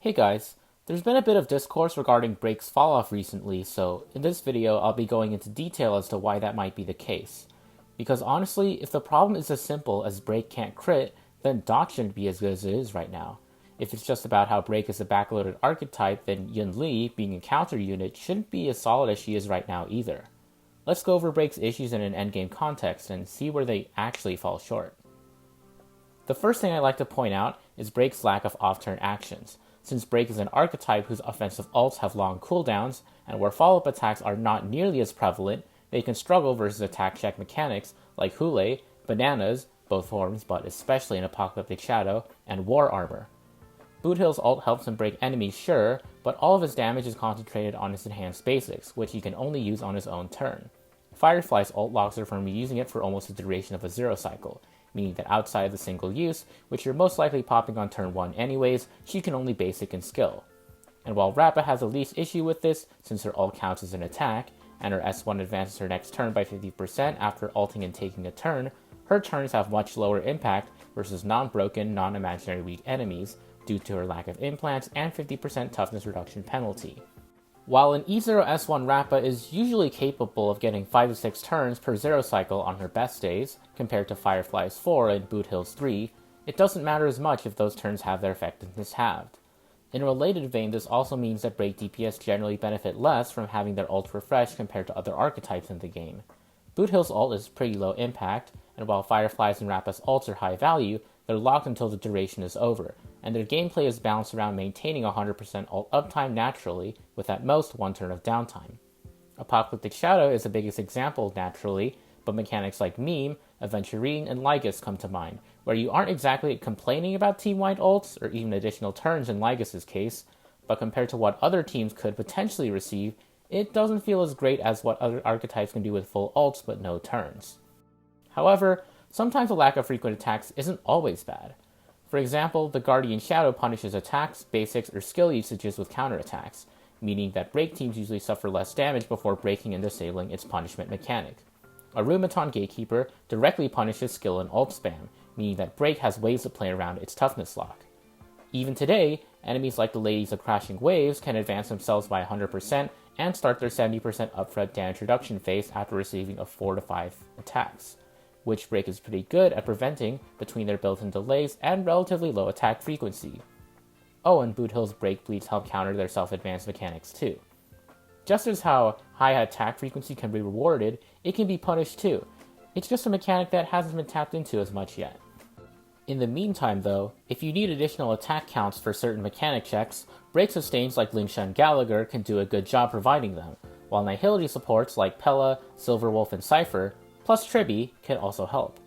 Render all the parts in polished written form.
Hey guys, there's been a bit of discourse regarding Break's falloff recently, so in this video I'll be going into detail as to why that might be the case. Because honestly, if the problem is as simple as Break can't crit, then Dot shouldn't be as good as it is right now. If it's just about how Break is a backloaded archetype, then Yun Li, being a counter unit, shouldn't be as solid as she is right now either. Let's go over Break's issues in an endgame context and see where they actually fall short. The first thing I'd like to point out is Break's lack of off-turn actions. Since Break is an archetype whose offensive ults have long cooldowns, and where follow-up attacks are not nearly as prevalent, they can struggle versus attack check mechanics like Hule, Bananas, both forms but especially in Apocalyptic Shadow, and War Armor. Boothill's ult helps him break enemies, sure, but all of his damage is concentrated on his enhanced basics, which he can only use on his own turn. Firefly's ult locks her from using it for almost the duration of a zero cycle, meaning that outside of the single use, which you're most likely popping on turn 1 anyways, she can only basic and skill. And while Rappa has the least issue with this, since her ult counts as an attack, and her S1 advances her next turn by 50% after ulting and taking a turn, her turns have much lower impact versus non-broken, non-imaginary weak enemies, due to her lack of implants and 50% toughness reduction penalty. While an E0 S1 Rappa is usually capable of getting 5 to 6 turns per zero cycle on her best days, compared to Firefly's 4 and Boothill's 3, it doesn't matter as much if those turns have their effectiveness halved. In a related vein, this also means that Break DPS generally benefit less from having their ult refreshed compared to other archetypes in the game. Boothill's ult is pretty low impact, and while Firefly's and Rappa's ults are high value, they're locked until the duration is over, and their gameplay is balanced around maintaining 100% ult uptime naturally, with at most one turn of downtime. Apocalyptic Shadow is the biggest example naturally, but mechanics like Meme, Aventurine, and Lygus come to mind, where you aren't exactly complaining about team-wide ults, or even additional turns in Lygus' case, but compared to what other teams could potentially receive, it doesn't feel as great as what other archetypes can do with full ults but no turns. However, sometimes a lack of frequent attacks isn't always bad. For example, the Guardian Shadow punishes attacks, basics, or skill usages with counterattacks, meaning that Break teams usually suffer less damage before breaking and disabling its punishment mechanic. A Rumaton Gatekeeper directly punishes skill and ult spam, meaning that Break has ways to play around its toughness lock. Even today, enemies like the Ladies of Crashing Waves can advance themselves by 100% and start their 70% upfront damage reduction phase after receiving a 4 to 5 attacks, which Break is pretty good at preventing between their built-in delays and relatively low attack frequency. Oh, and Boothill's Break Bleeds help counter their self-advanced mechanics too. Just as how high attack frequency can be rewarded, it can be punished too. It's just a mechanic that hasn't been tapped into as much yet. In the meantime though, if you need additional attack counts for certain mechanic checks, Break sustains like Lingsha and Gallagher can do a good job providing them, while Nihility supports like Pella, Silverwolf, and Cypher, plus Tribby, can also help.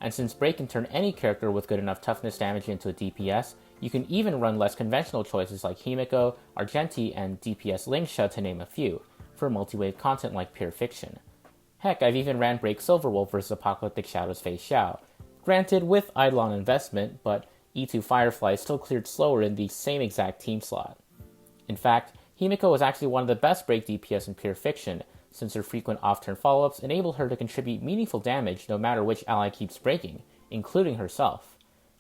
And since Break can turn any character with good enough toughness damage into a DPS, you can even run less conventional choices like Himiko, Argenti, and DPS Lingsha to name a few, for multi-wave content like Pure Fiction. Heck, I've even ran Break Silverwolf vs Apocalyptic Shadow's Fei Xiao, granted with Eidolon investment, but E2 Firefly still cleared slower in the same exact team slot. In fact, Himiko was actually one of the best Break DPS in Pure Fiction, since her frequent off-turn follow-ups enabled her to contribute meaningful damage no matter which ally keeps breaking, including herself.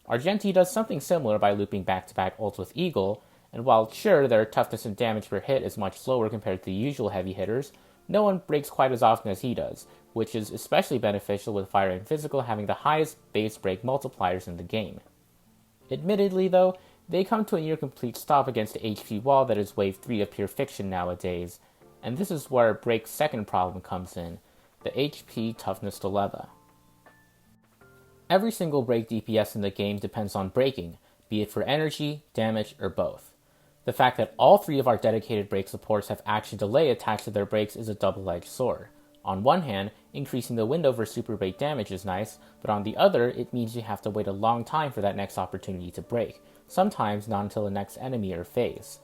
Argenti does something similar by looping back-to-back ults with Eagle, and while sure their toughness and damage per hit is much lower compared to the usual heavy hitters, no one breaks quite as often as he does, which is especially beneficial with Fire and Physical having the highest base break multipliers in the game. Admittedly though, they come to a near-complete stop against the HP wall that is Wave 3 of Pure Fiction nowadays, and this is where Break's second problem comes in, the HP-Toughness dilemma. Every single Break DPS in the game depends on breaking, be it for energy, damage, or both. The fact that all three of our dedicated Break supports have action delay attached to their breaks is a double-edged sword. On one hand, increasing the window for super break damage is nice, but on the other, it means you have to wait a long time for that next opportunity to break, sometimes not until the next enemy or phase.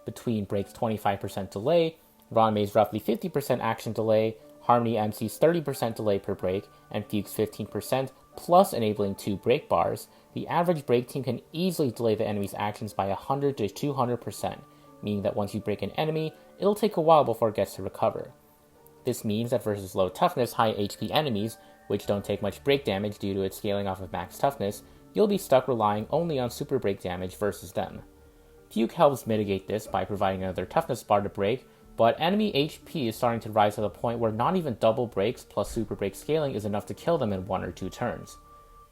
Between Break's 25% delay, Ranmei's roughly 50% action delay, Harmony MC's 30% delay per break, and Fugue's 15%, plus enabling 2 break bars, the average break team can easily delay the enemy's actions by 100 to 200%, meaning that once you break an enemy, it'll take a while before it gets to recover. This means that versus low toughness, high HP enemies, which don't take much break damage due to its scaling off of max toughness, you'll be stuck relying only on super break damage versus them. Fugue helps mitigate this by providing another toughness bar to break, but enemy HP is starting to rise to the point where not even double breaks plus super break scaling is enough to kill them in 1 or 2 turns.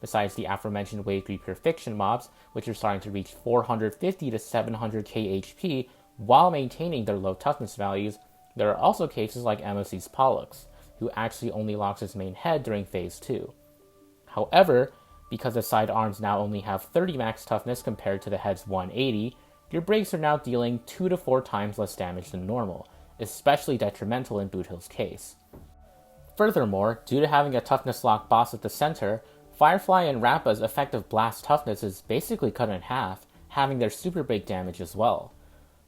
Besides the aforementioned wave 3 pure fiction mobs, which are starting to reach 450 to 700k HP while maintaining their low toughness values, there are also cases like MOC's Pollux, who actually only locks his main head during phase 2. However, because the sidearms now only have 30 max toughness compared to the head's 180, your breaks are now dealing 2 to 4 times less damage than normal, especially detrimental in Boothill's case. Furthermore, due to having a toughness lock boss at the center, Firefly and Rappa's effective blast toughness is basically cut in half, having their super break damage as well.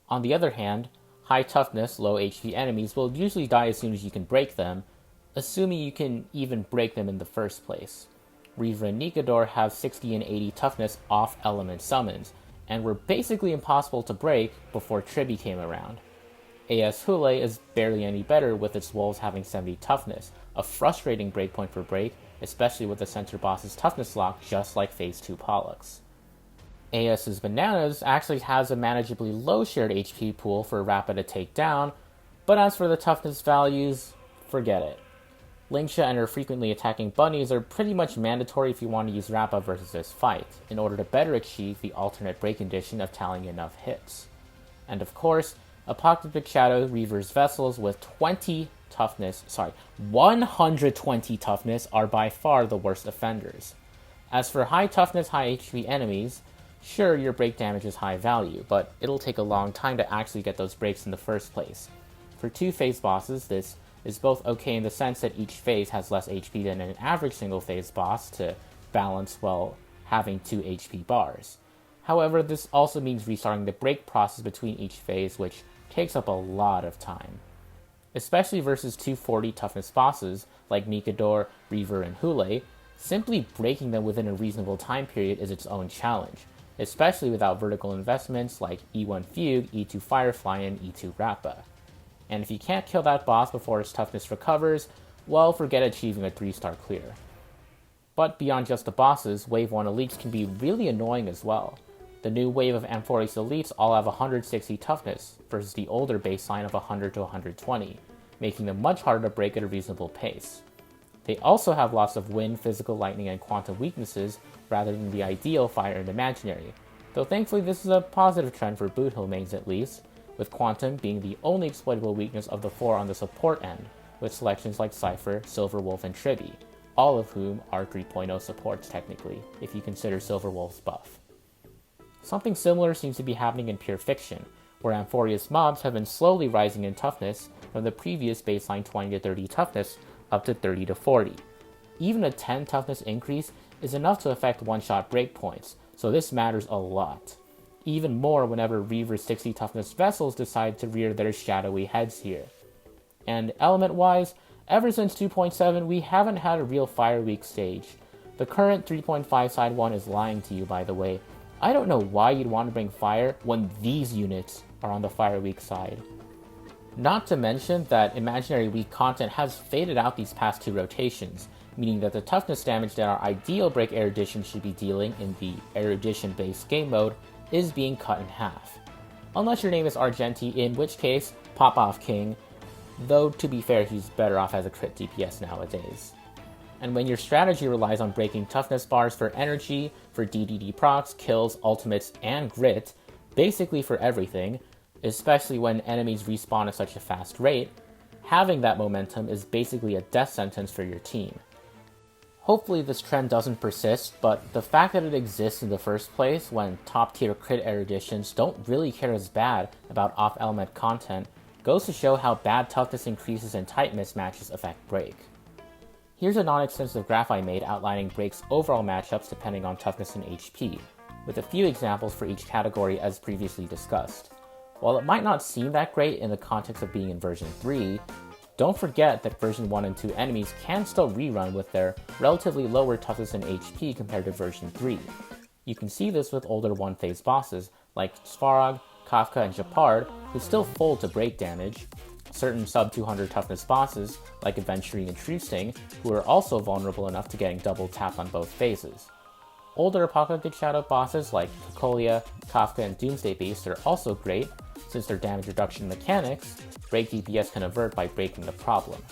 On the other hand, high toughness, low HP enemies will usually die as soon as you can break them, assuming you can even break them in the first place. Reaver and Nikador have 60 and 80 toughness off element summons, and were basically impossible to break before Tribi came around. AS Hule is barely any better with its wolves having 70 toughness, a frustrating breakpoint for break, especially with the center boss's toughness lock just like phase 2 Pollux. AS's Bananas actually has a manageably low shared HP pool for Rappa to take down, but as for the toughness values, forget it. Linksha and her frequently attacking bunnies are pretty much mandatory if you want to use Rappa versus this fight, in order to better achieve the alternate break condition of tallying enough hits. And of course, Apocalyptic Shadow Reaver's vessels with 120 toughness are by far the worst offenders. As for high toughness, high HP enemies, sure, your break damage is high value, but it'll take a long time to actually get those breaks in the first place. For 2 phase bosses, this is both okay in the sense that each phase has less HP than an average single phase boss to balance while having 2 HP bars. However, this also means restarting the break process between each phase, which takes up a lot of time. Especially versus 240 toughness bosses like Nikador, Reaver, and Hule, simply breaking them within a reasonable time period is its own challenge, especially without vertical investments like E1 Fugue, E2 Firefly, and E2 Rappa. And if you can't kill that boss before his toughness recovers, well, forget achieving a 3-star clear. But beyond just the bosses, Wave 1 elites can be really annoying as well. The new wave of Amphorex elites all have 160 toughness, versus the older baseline of 100 to 120, making them much harder to break at a reasonable pace. They also have lots of wind, physical, lightning, and quantum weaknesses, rather than the ideal fire and imaginary, though thankfully this is a positive trend for Boothill mains at least, with quantum being the only exploitable weakness of the 4 on the support end, with selections like Cypher, Silverwolf, and Tribi, all of whom are 3.0 supports technically, if you consider Silverwolf's buff. Something similar seems to be happening in Pure Fiction, where Amphoria's mobs have been slowly rising in toughness from the previous baseline 20 to 30 toughness up to 30 to 40. Even a 10 toughness increase is enough to affect one-shot breakpoints, so this matters a lot. Even more whenever Reaver's 60 toughness vessels decide to rear their shadowy heads here. And element-wise, ever since 2.7 we haven't had a real Fire Week stage. The current 3.5 side one is lying to you, by the way. I don't know why you'd want to bring fire when these units are on the Fire Week side. Not to mention that Imaginary Week content has faded out these past 2 rotations, meaning that the toughness damage that our ideal Break Erudition should be dealing in the Erudition-based game mode is being cut in half. Unless your name is Argenti, in which case, pop off king, though to be fair he's better off as a crit DPS nowadays. And when your strategy relies on breaking toughness bars for energy, for DDD procs, kills, ultimates, and grit, basically for everything, especially when enemies respawn at such a fast rate, having that momentum is basically a death sentence for your team. Hopefully this trend doesn't persist, but the fact that it exists in the first place when top-tier crit eruditions don't really care as bad about off-element content goes to show how bad toughness increases and type mismatches affect Break. Here's a non-extensive graph I made outlining Break's overall matchups depending on toughness and HP, with a few examples for each category as previously discussed. While it might not seem that great in the context of being in version 3, don't forget that version 1 and 2 enemies can still rerun with their relatively lower toughness and HP compared to version 3. You can see this with older 1-phase bosses like Svarog, Kafka, and Japard, who still fold to break damage, certain sub-200 toughness bosses like Adventuring and True Sting, who are also vulnerable enough to getting double tapped on both phases. older Apocalyptic Shadow bosses like Cocolia, Kafka, and Doomsday Beast are also great, since their damage reduction mechanics, break DPS can avert by breaking the problem.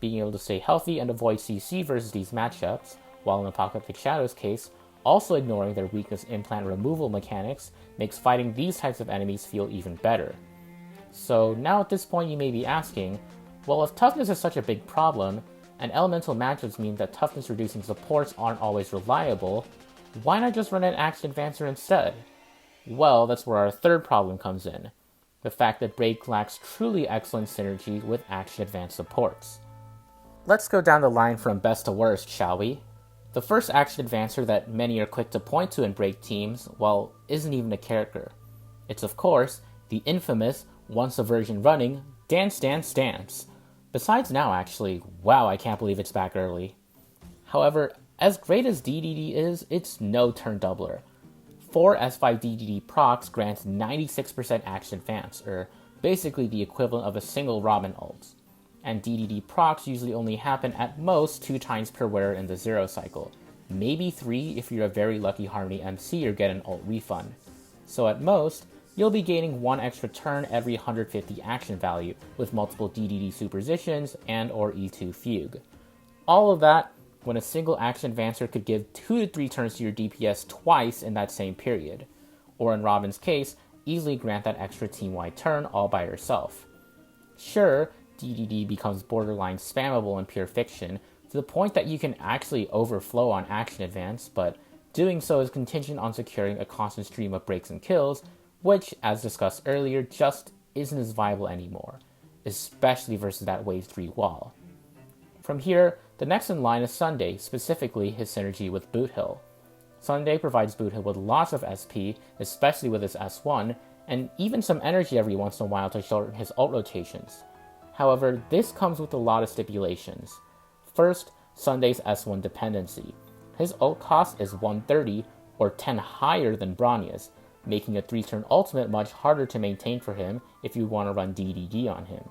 Being able to stay healthy and avoid CC versus these matchups, while in Apocalyptic Shadow's case, also ignoring their weakness implant removal mechanics makes fighting these types of enemies feel even better. So now at this point you may be asking, well, if toughness is such a big problem, and elemental matchups mean that toughness reducing supports aren't always reliable, why not just run an Action Advancer instead? Well, that's where our third problem comes in, the fact that Break lacks truly excellent synergy with Action Advance supports. Let's go down the line from best to worst, shall we? The first Action Advancer that many are quick to point to in Break teams, well, isn't even a character. It's of course, the infamous, once a version running, Dance Dance Dance. Besides now actually, wow, I can't believe it's back early. However, as great as DDD is, it's no turn doubler. 4 S5 DDD procs grants 96% action advance, or basically the equivalent of a single Robin ult. And DDD procs usually only happen at most 2 times per wearer in the 0 cycle. Maybe 3 if you're a very lucky Harmony MC or get an ult refund. So at most, you'll be gaining 1 extra turn every 150 action value, with multiple DDD superpositions and or E2 Fugue. All of that when a single Action Advancer could give 2 to 3 turns to your DPS twice in that same period, or in Robin's case, easily grant that extra team-wide turn all by herself. Sure, DDD becomes borderline spammable in pure fiction, to the point that you can actually overflow on Action Advance, but doing so is contingent on securing a constant stream of breaks and kills, which, as discussed earlier, just isn't as viable anymore, especially versus that Wave 3 wall. From here, the next in line is Sunday, specifically his synergy with Boothill. Sunday provides Boothill with lots of SP, especially with his S1, and even some energy every once in a while to shorten his ult rotations. However, this comes with a lot of stipulations. First, Sunday's S1 dependency. His ult cost is 130, or 10 higher than Bronya's, making a 3-turn ultimate much harder to maintain for him if you want to run DDD on him.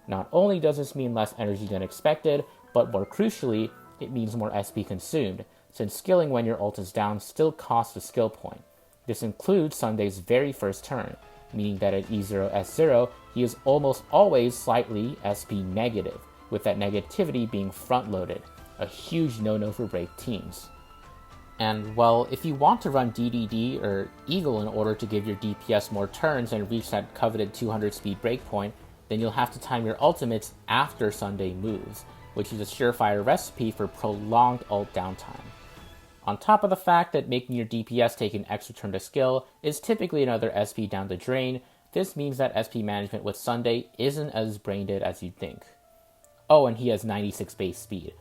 Not only does this mean less energy than expected, but more crucially, it means more SP consumed, since skilling when your ult is down still costs a skill point. This includes Sunday's very first turn, meaning that at E0 S0, he is almost always slightly SP negative, with that negativity being front-loaded, a huge no-no for Break teams. And, well, if you want to run DDD or Eagle in order to give your DPS more turns and reach that coveted 200 speed breakpoint, then you'll have to time your ultimates after Sunday moves, which is a surefire recipe for prolonged ult downtime. On top of the fact that making your DPS take an extra turn to skill is typically another SP down the drain, this means that SP management with Sunday isn't as brain dead as you'd think. Oh, and he has 96 base speed.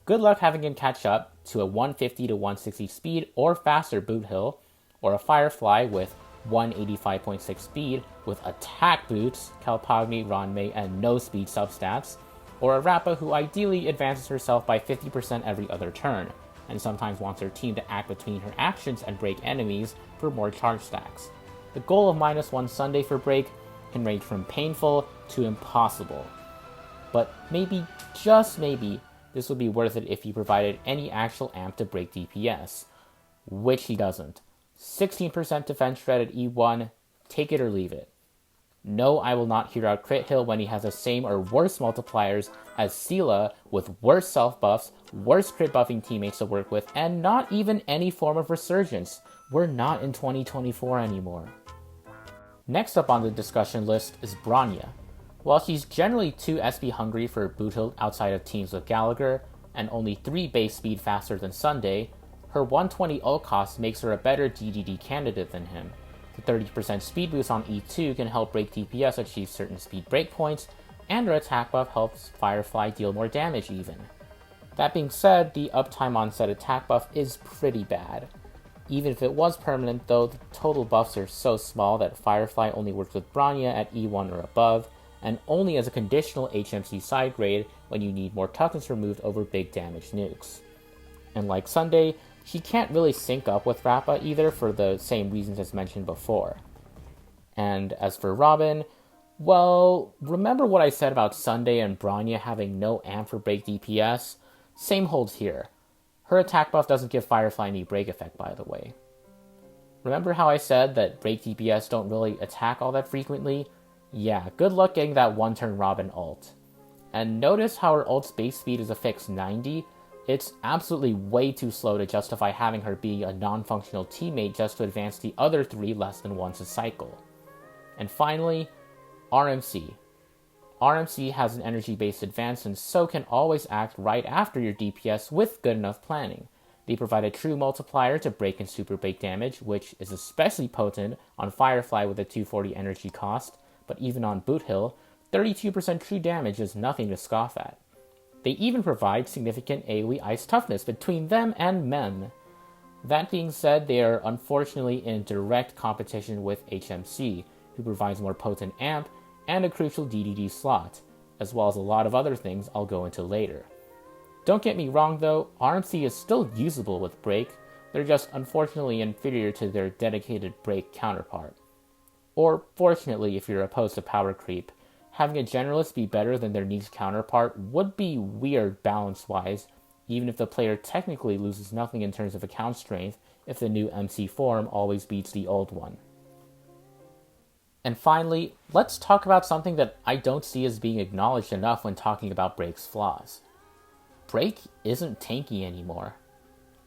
Good luck having him catch up to a 150 to 160 speed or faster Boothill, or a Firefly with 185.6 speed with attack boots, Kalpagni, Ranmei, and no speed substats, or a Rappa who ideally advances herself by 50% every other turn, and sometimes wants her team to act between her actions and break enemies for more charge stacks. The goal of -1 Sunday for break can range from painful to impossible. But maybe, just maybe, this would be worth it if he provided any actual amp to break DPS, which he doesn't. 16% defense shred at E1, take it or leave it. No, I will not hear out Crit Hill when he has the same or worse multipliers as Seela with worse self buffs, worse crit buffing teammates to work with, and not even any form of resurgence. We're not in 2024 anymore. Next up on the discussion list is Bronya. While she's generally too SP hungry for Boothill outside of teams with Gallagher, and only 3 base speed faster than Sunday, her 120 ult cost makes her a better DDD candidate than him. The 30% speed boost on E2 can help break DPS achieve certain speed breakpoints, and her attack buff helps Firefly deal more damage even. That being said, the uptime on said attack buff is pretty bad. Even if it was permanent though, the total buffs are so small that Firefly only works with Bronya at E1 or above, and only as a conditional HMC side grade when you need more toughness removed over big damage nukes. And like Sunday, she can't really sync up with Rappa either for the same reasons as mentioned before. And as for Robin, well, remember what I said about Sunday and Bronya having no amp for break DPS? Same holds here. Her attack buff doesn't give Firefly any break effect, by the way. Remember how I said that break DPS don't really attack all that frequently? Yeah, good luck getting that one-turn Robin ult. And notice how her ult's base speed is a fixed 90? It's absolutely way too slow to justify having her be a non-functional teammate just to advance the other 3 less than once a cycle. And finally, RMC. RMC has an energy-based advance and so can always act right after your DPS with good enough planning. They provide a true multiplier to break and super break damage, which is especially potent on Firefly with a 240 energy cost, but even on Boot Hill, 32% true damage is nothing to scoff at. They even provide significant AoE ice toughness between them and Mem. That being said, they are unfortunately in direct competition with HMC, who provides more potent amp and a crucial DDD slot, as well as a lot of other things I'll go into later. Don't get me wrong though, RMC is still usable with Break, they're just unfortunately inferior to their dedicated Break counterpart. Or, fortunately if you're opposed to power creep, having a generalist be better than their niche counterpart would be weird balance-wise, even if the player technically loses nothing in terms of account strength if the new MC form always beats the old one. And finally, let's talk about something that I don't see as being acknowledged enough when talking about Break's flaws. Break isn't tanky anymore.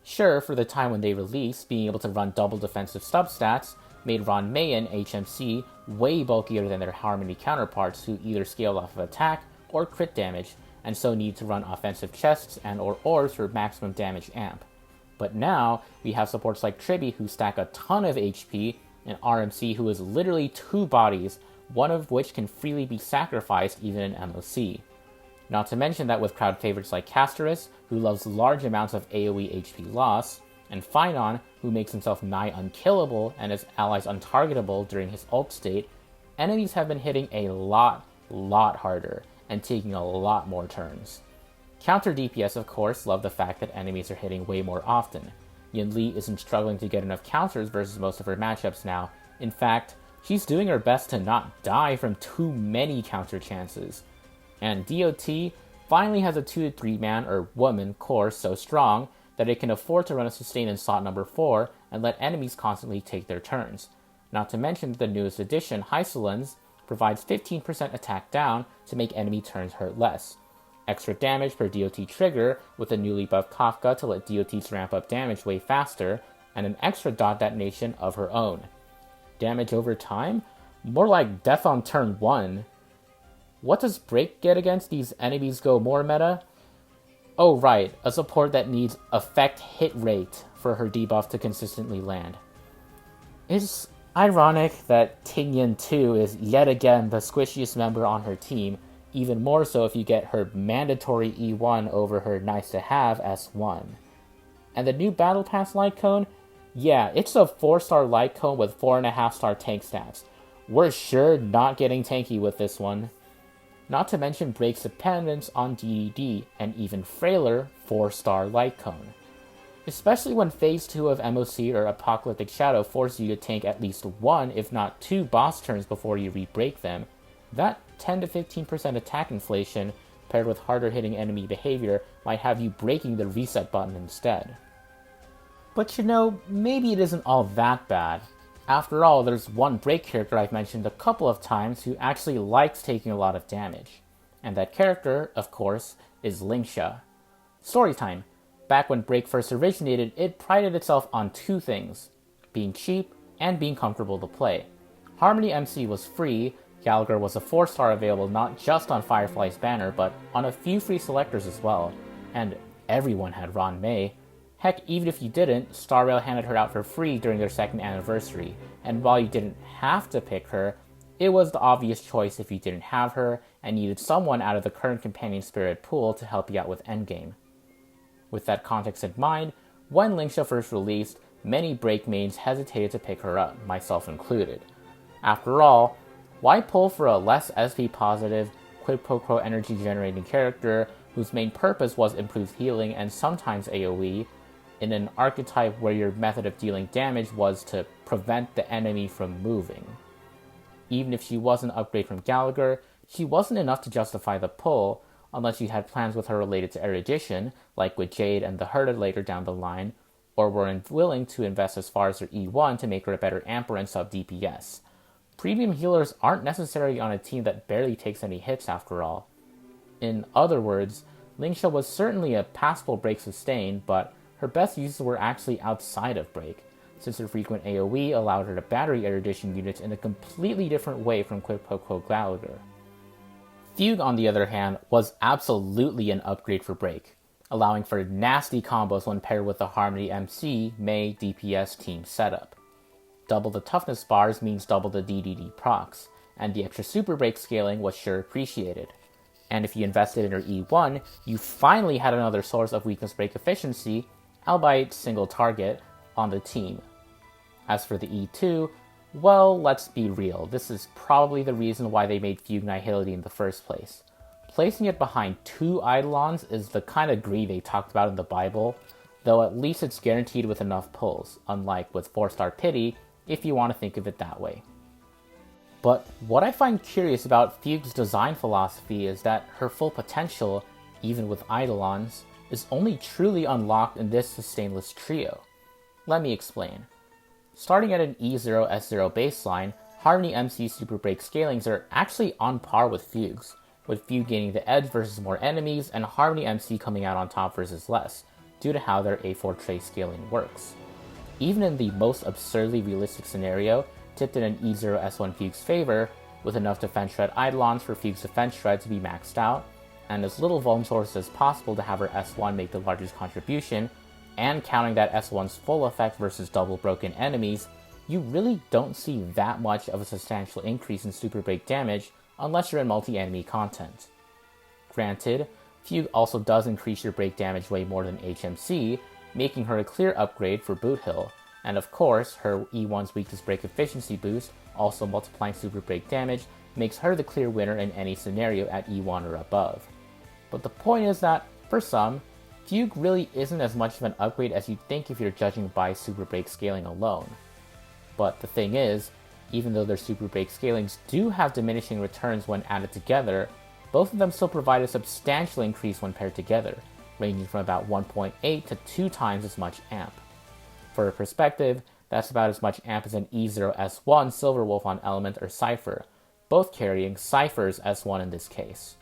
Sure, for the time when they released, being able to run double defensive substats made Mei and HMC way bulkier than their Harmony counterparts who either scale off of attack or crit damage, and so need to run offensive chests and or orbs for maximum damage amp. But now, we have supports like Triby who stack a ton of HP, and RMC who is literally 2 bodies, one of which can freely be sacrificed even in MOC. Not to mention that with crowd favorites like Casterus, who loves large amounts of AoE HP loss, and Phynon, who makes himself nigh unkillable and his allies untargetable during his ult state, enemies have been hitting a lot harder and taking a lot more turns. Counter DPS, of course, love the fact that enemies are hitting way more often. Yin Li isn't struggling to get enough counters versus most of her matchups now. In fact, she's doing her best to not die from too many counter chances. And DOT finally has a 2-3 man or woman core so strong that it can afford to run a sustain in slot number 4 and let enemies constantly take their turns. Not to mention that the newest addition, Hysolens, provides 15% attack down to make enemy turns hurt less. Extra damage per DOT trigger with a newly buffed Kafka to let DOTs ramp up damage way faster, and an extra dot detonation of her own. Damage over time? More like death on turn 1. What does Break get against these enemies go more meta? Oh right, a support that needs effect hit rate for her debuff to consistently land. It's ironic that Tingyan 2 is yet again the squishiest member on her team, even more so if you get her mandatory E1 over her nice-to-have S1. And the new Battle Pass Light Cone? Yeah, it's a 4-star Light Cone with 4.5-star tank stats. We're sure not getting tanky with this one. Not to mention Break's dependence on DDD, and even frailer 4-star Light Cone. Especially when Phase 2 of MOC or Apocalyptic Shadow forces you to tank at least 1, if not 2 boss turns before you re-break them, that 10 to 15% attack inflation, paired with harder hitting enemy behavior, might have you breaking the reset button instead. But you know, maybe it isn't all that bad. After all, there's one Break character I've mentioned a couple of times who actually likes taking a lot of damage. And that character, of course, is Lingsha. Storytime. Back when Break first originated, it prided itself on 2 things: being cheap and being comfortable to play. Harmony MC was free, Gallagher was a 4-star available not just on Firefly's banner, but on a few free selectors as well, and everyone had Mei. Heck, even if you didn't, Star Rail handed her out for free during their 2nd anniversary, and while you didn't have to pick her, it was the obvious choice if you didn't have her and needed someone out of the current Companion Spirit pool to help you out with endgame. With that context in mind, when Lingsha first released, many Break mains hesitated to pick her up, myself included. After all, why pull for a less SP positive, quid pro quo energy generating character whose main purpose was improved healing and sometimes AoE, in an archetype where your method of dealing damage was to prevent the enemy from moving? Even if she was an upgrade from Gallagher, she wasn't enough to justify the pull, unless you had plans with her related to erudition, like with Jade and the Herda later down the line, or were willing to invest as far as her E1 to make her a better amper and sub DPS. Premium healers aren't necessarily on a team that barely takes any hits after all. In other words, Lingsha was certainly a passable break sustain, but her best uses were actually outside of break, since her frequent AoE allowed her to battery erudition units in a completely different way from Quid Pro Quo Gallagher. Fugue, on the other hand, was absolutely an upgrade for break, allowing for nasty combos when paired with the Harmony MC-Mei DPS team setup. Double the toughness bars means double the DDD procs, and the extra super break scaling was sure appreciated. And if you invested in her E1, you finally had another source of weakness break efficiency, albeit single target, on the team. As for the E2, well, let's be real, this is probably the reason why they made Fugue Nihility in the first place. Placing it behind 2 Eidolons is the kind of greed they talked about in the Bible, though at least it's guaranteed with enough pulls, unlike with 4-star Pity, if you want to think of it that way. But what I find curious about Fugue's design philosophy is that her full potential, even with Eidolons, is only truly unlocked in this sustainless trio. Let me explain. Starting at an E0 S0 baseline, Harmony MC super break scalings are actually on par with Fugue's, with Fugue gaining the edge versus more enemies and Harmony MC coming out on top versus less, due to how their A4 tray scaling works. Even in the most absurdly realistic scenario, tipped in an E0 S1 Fugue's favor, with enough defense shred Eidolons for Fugue's defense shred to be maxed out, and as little vuln sources as possible to have her S1 make the largest contribution, and counting that S1's full effect versus double broken enemies, you really don't see that much of a substantial increase in super break damage unless you're in multi-enemy content. Granted, Fugue also does increase your break damage way more than HMC, making her a clear upgrade for Boot Hill, and of course, her E1's weakness break efficiency boost, also multiplying super break damage, makes her the clear winner in any scenario at E1 or above. But the point is that, for some, Fugue really isn't as much of an upgrade as you'd think if you're judging by super break scaling alone. But the thing is, even though their super break scalings do have diminishing returns when added together, both of them still provide a substantial increase when paired together, ranging from about 1.8 to 2 times as much amp. For a perspective, that's about as much amp as an E0 S1 Silverwolf on Element or Cypher, both carrying Cypher's S1 in this case.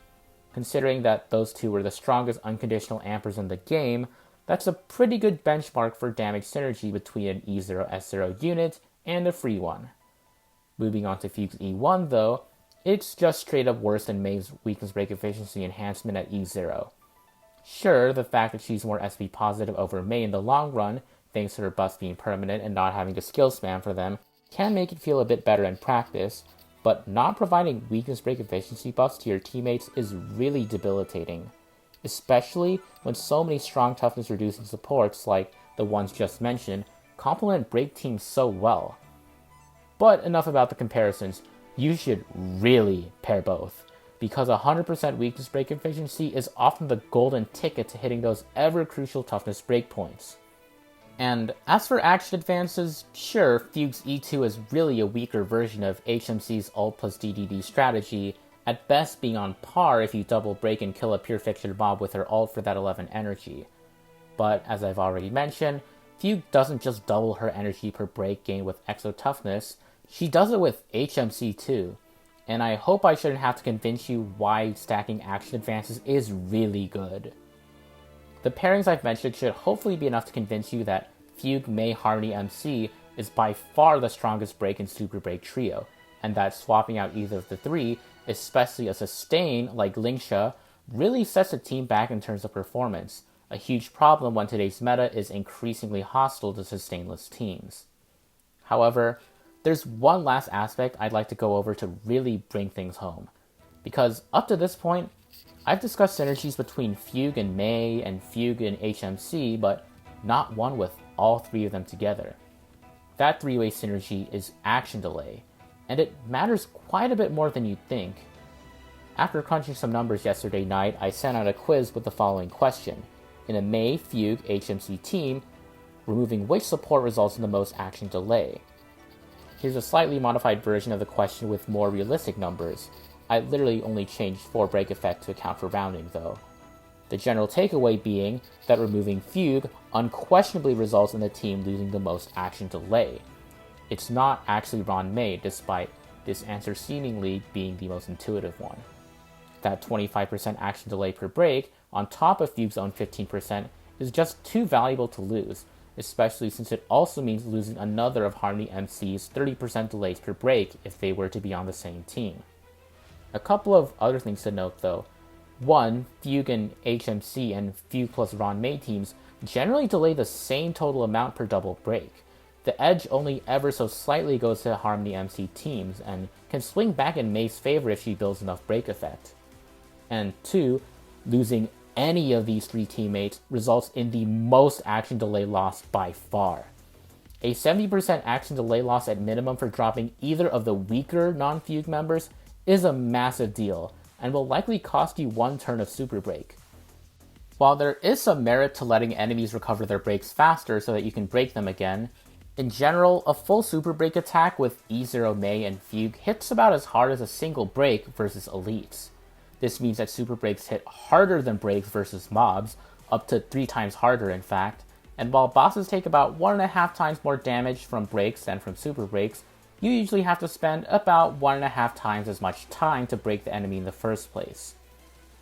Considering that those two were the strongest unconditional ampers in the game, that's a pretty good benchmark for damage synergy between an E0 S0 unit and a free one. Moving on to Fugue's E1 though, it's just straight up worse than Mei's weakness break efficiency enhancement at E0. Sure, the fact that she's more SP positive over Mei in the long run, thanks to her buffs being permanent and not having to skill spam for them, can make it feel a bit better in practice, but not providing weakness break efficiency buffs to your teammates is really debilitating, especially when so many strong toughness reducing supports like the ones just mentioned complement break teams so well. But enough about the comparisons, you should really pair both, because 100% weakness break efficiency is often the golden ticket to hitting those ever crucial toughness breakpoints. And as for action advances, sure, Fugue's E2 is really a weaker version of HMC's ult plus DDD strategy, at best being on par if you double break and kill a pure fixture mob with her ult for that 11 energy. But as I've already mentioned, Fugue doesn't just double her energy per break gain with Exo Toughness, she does it with HMC too. And I hope I shouldn't have to convince you why stacking action advances is really good. The pairings I've mentioned should hopefully be enough to convince you that Fugue-Mei Harmony MC is by far the strongest break and super break trio, and that swapping out either of the three, especially a sustain like Lingsha, really sets the team back in terms of performance, a huge problem when today's meta is increasingly hostile to sustainless teams. However, there's one last aspect I'd like to go over to really bring things home, because up to this point, I've discussed synergies between Fugue and Mei and Fugue and HMC, but not one with all three of them together. That three-way synergy is action delay, and it matters quite a bit more than you'd think. After crunching some numbers yesterday night, I sent out a quiz with the following question. In a Mei Fugue HMC team, removing which support results in the most action delay? Here's a slightly modified version of the question with more realistic numbers. I literally only changed 4 break effect to account for rounding though. The general takeaway being that removing Fugue unquestionably results in the team losing the most action delay. It's not actually Ron-Mei, despite this answer seemingly being the most intuitive one. That 25% action delay per break, on top of Fugue's own 15%, is just too valuable to lose, especially since it also means losing another of Harmony MC's 30% delays per break if they were to be on the same team. A couple of other things to note though. 1. Fugue and HMC and Fugue plus Ron-Mei teams generally delay the same total amount per double break. The edge only ever so slightly goes to Harmony MC teams and can swing back in Mei's favor if she builds enough break effect. And 2. Losing any of these 3 teammates results in the most action delay loss by far. A 70% action delay loss at minimum for dropping either of the weaker non-Fugue members is a massive deal, and will likely cost you 1 turn of super break. While there is some merit to letting enemies recover their breaks faster so that you can break them again, in general, a full super break attack with E0 Mei and Fugue hits about as hard as a single break versus elites. This means that super breaks hit harder than breaks versus mobs, up to 3 times harder in fact, and while bosses take about 1.5 times more damage from breaks than from super breaks, you usually have to spend about 1.5 times as much time to break the enemy in the first place.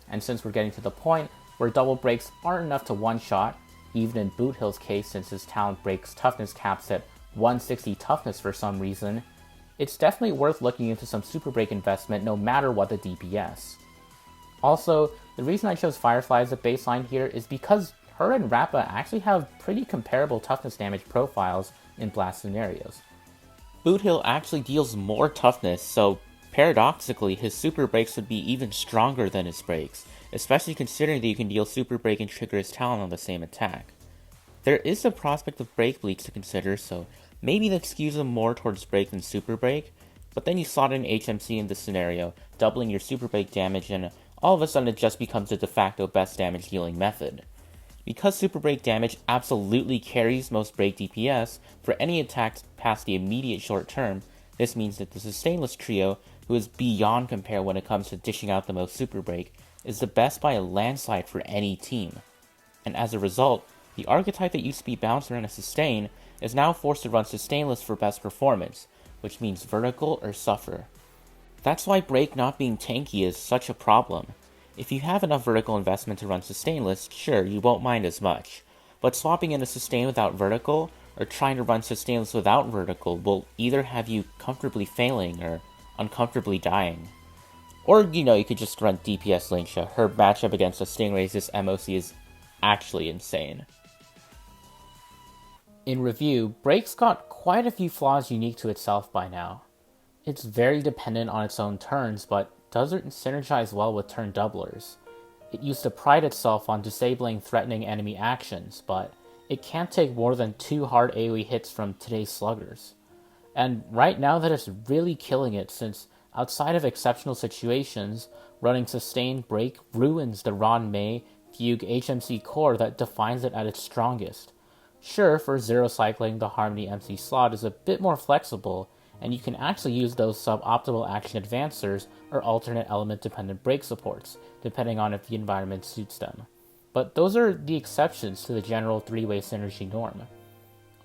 And since we're getting to the point where double breaks aren't enough to one-shot, even in Boot Hill's case since his talent breaks toughness caps at 160 toughness for some reason, it's definitely worth looking into some super break investment no matter what the DPS. Also, the reason I chose Firefly as a baseline here is because her and Rappa actually have pretty comparable toughness damage profiles in blast scenarios. Boot Hill actually deals more toughness, so paradoxically his super breaks would be even stronger than his breaks, especially considering that you can deal super break and trigger his talent on the same attack. There is the prospect of break bleeds to consider, so maybe that skews him more towards break than super break, but then you slot in HMC in this scenario, doubling your super break damage, and all of a sudden it just becomes the de facto best damage dealing method. Because super break damage absolutely carries most break DPS, for any attacks past the immediate short term, this means that the Sustainless trio, who is beyond compare when it comes to dishing out the most super break, is the best by a landslide for any team. And as a result, the archetype that used to be balanced around a sustain is now forced to run Sustainless for best performance, which means vertical or suffer. That's why break not being tanky is such a problem. If you have enough vertical investment to run Sustainless, sure, you won't mind as much, but swapping in a sustain without vertical, or trying to run Sustainless without vertical will either have you comfortably failing or uncomfortably dying. Or, you could just run DPS Lingsha. Her matchup against a Stingray's this MOC is actually insane. In review, Break's got quite a few flaws unique to itself by now. It's very dependent on its own turns, but doesn't synergize well with turn doublers. It used to pride itself on disabling threatening enemy actions, but it can't take more than 2 hard AoE hits from today's sluggers. And right now that is really killing it, since outside of exceptional situations, running sustained break ruins the Ron-Mei Fugue-HMC core that defines it at its strongest. Sure, for zero cycling, the Harmony MC slot is a bit more flexible, and you can actually use those suboptimal action advancers or alternate element dependent break supports, depending on if the environment suits them. But those are the exceptions to the general 3-way synergy norm.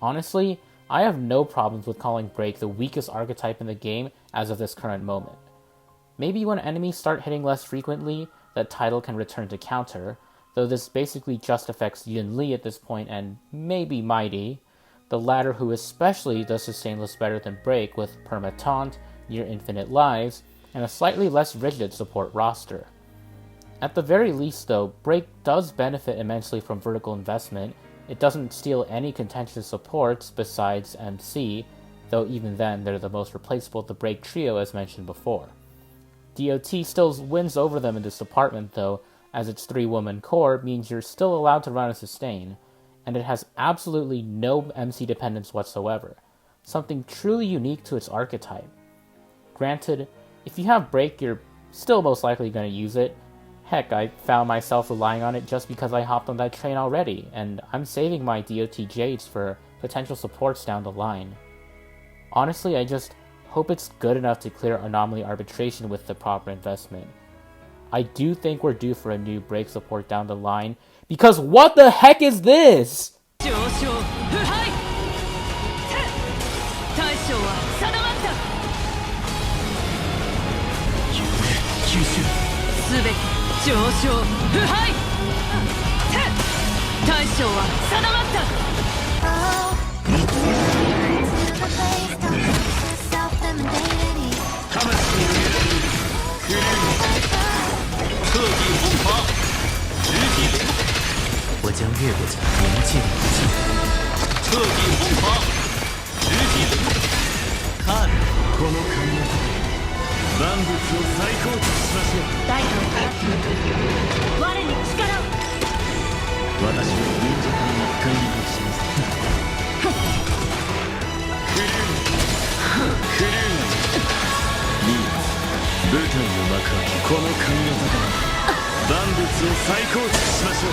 Honestly, I have no problems with calling Break the weakest archetype in the game as of this current moment. Maybe when enemies start hitting less frequently, that title can return to counter, though this basically just affects Yun Li at this point and maybe Mighty, the latter who especially does Sustainless better than Break with perma-taunt, near infinite lives, and a slightly less rigid support roster. At the very least though, Break does benefit immensely from vertical investment. It doesn't steal any contentious supports besides MC, though even then they're the most replaceable of the Break trio as mentioned before. DOT still wins over them in this department though, as its 3-woman core means you're still allowed to run a sustain, and it has absolutely no MC dependence whatsoever, something truly unique to its archetype. Granted, if you have Break, you're still most likely going to use it. Heck, I found myself relying on it just because I hopped on that train already, and I'm saving my DOT Jades for potential supports down the line. Honestly, I just hope it's good enough to clear Anomaly Arbitration with the proper investment. I do think we're due for a new break support down the line, because what the heck is this?我将越过这铭记的遗迹。彻底轰趴，直击灵魂。看この神業で万物を再構築しましょう。代価を払って我に力を。私は忍者から一回にとします。クリューンミー舞台の幕はこの神業で万物を再構築しましょう。